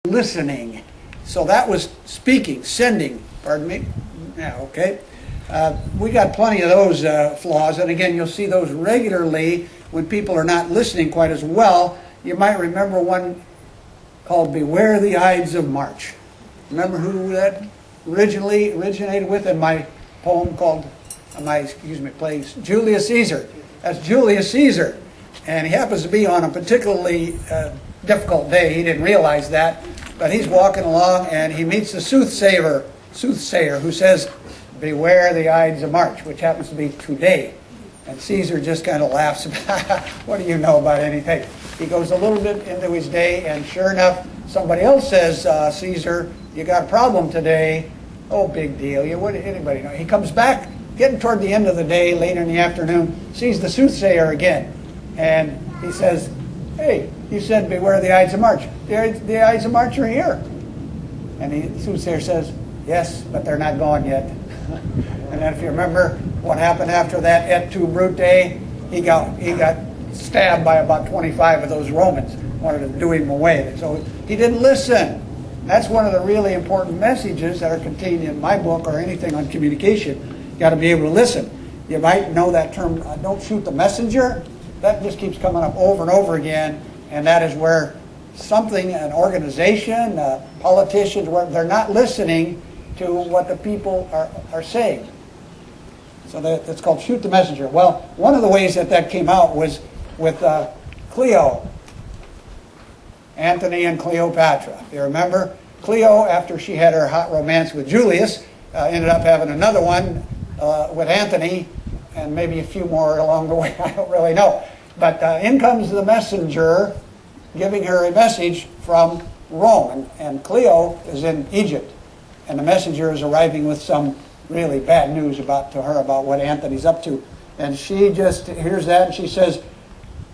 listening. So that was speaking, sending, pardon me. Yeah, okay. We got plenty of those flaws, and again, you'll see those regularly when people are not listening quite as well. You might remember one called Beware the Ides of March. Remember who that originated with in my poem called, play Julius Caesar. That's Julius Caesar. And he happens to be on a particularly difficult day. He didn't realize that. But he's walking along and he meets the soothsayer who says, beware the Ides of March, which happens to be today. And Caesar just kind of laughs about, what do you know about anything? He goes a little bit into his day, and sure enough, somebody else says, Caesar, you got a problem today. Oh, big deal. Anybody know? He comes back, getting toward the end of the day, later in the afternoon, sees the soothsayer again. And he says, hey, you said beware the Ides of March. The Ides of March are here. And the soothsayer says, yes, but they're not gone yet. And then if you remember what happened after that et tu brute, he got stabbed by about 25 of those Romans, wanted to do him away. So he didn't listen. That's one of the really important messages that are contained in my book or anything on communication. You got to be able to listen. You might know that term, don't shoot the messenger. That just keeps coming up over and over again, and that is where an organization, politicians, where they're not listening to what the people are saying. So that's called shoot the messenger. Well, one of the ways that came out was with Cleo, Antony and Cleopatra. You remember? Cleo, after she had her hot romance with Julius, ended up having another one with Antony, and maybe a few more along the way. I don't really know. But in comes the messenger giving her a message from Rome. And Cleo is in Egypt. And the messenger is arriving with some really bad news to her about what Antony's up to. And she just hears that and she says,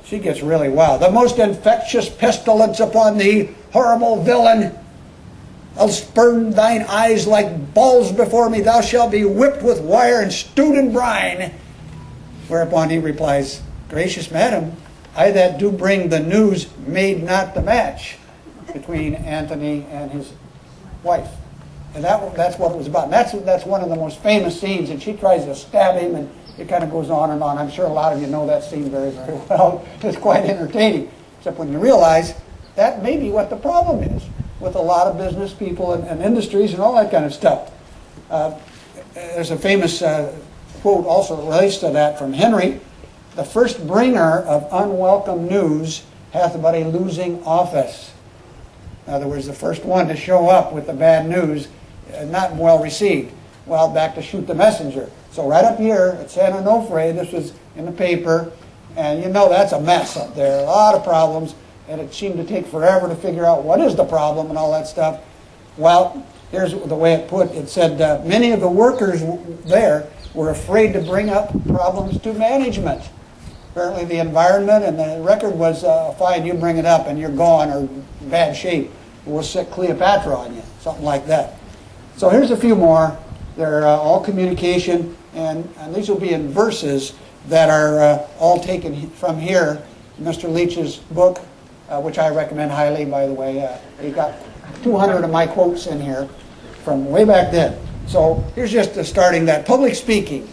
she gets really wild. The most infectious pestilence upon thee, horrible villain. I'll spurn thine eyes like balls before me. Thou shalt be whipped with wire and stewed in brine. Whereupon he replies, gracious madam, I that do bring the news made not the match between Antony and his wife. And that's what it was about. And that's one of the most famous scenes. And she tries to stab him, and it kind of goes on and on. I'm sure a lot of you know that scene very, very well. It's quite entertaining. Except when you realize that may be what the problem is with a lot of business people and industries and all that kind of stuff. There's a famous quote also that relates to that from Henry. The first bringer of unwelcome news hath but a losing office. In other words, the first one to show up with the bad news, not well received. Well, back to shoot the messenger. So right up here at San Onofre, this was in the paper, and you know that's a mess up there. A lot of problems, and it seemed to take forever to figure out what is the problem and all that stuff. Well, here's the way it put. It said many of the workers there were afraid to bring up problems to management. Apparently the environment and the record was, fine, you bring it up and you're gone or in bad shape. We'll set Cleopatra on you, something like that. So here's a few more. They're all communication, and these will be in verses that are all taken from here, Mr. Leech's book, which I recommend highly, by the way. He got 200 of my quotes in here from way back then. So here's just starting that. Public speaking.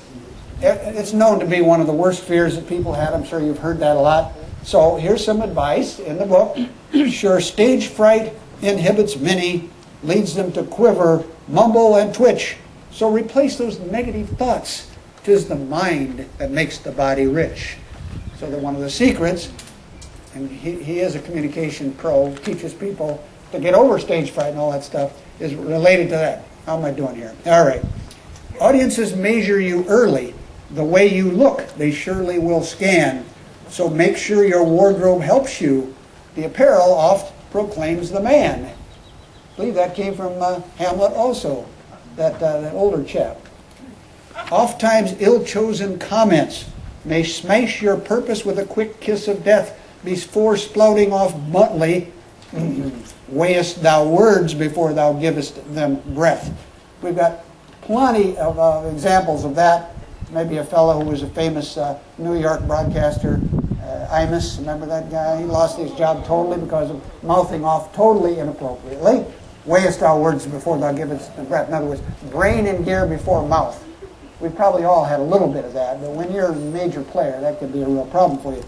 It's known to be one of the worst fears that people have. I'm sure you've heard that a lot. So here's some advice in the book. Sure, stage fright inhibits many, leads them to quiver, mumble, and twitch. So replace those negative thoughts. 'Tis the mind that makes the body rich. So that one of the secrets, and he is a communication pro, teaches people to get over stage fright and all that stuff, is related to that. How am I doing here? All right. Audiences measure you early. The way you look, they surely will scan. So make sure your wardrobe helps you. The apparel oft proclaims the man. I believe that came from Hamlet also, that older chap. Oft times ill-chosen comments may smash your purpose with a quick kiss of death. Before splouting off bluntly, weighest thou words before thou givest them breath. We've got plenty of examples of that. Maybe a fellow who was a famous New York broadcaster Imus, remember that guy? He lost his job totally because of mouthing off totally inappropriately. Weighest thou words before thou givest the breath. In other words, brain in gear before mouth. We probably all had a little bit of that, but when you're a major player, that could be a real problem for you.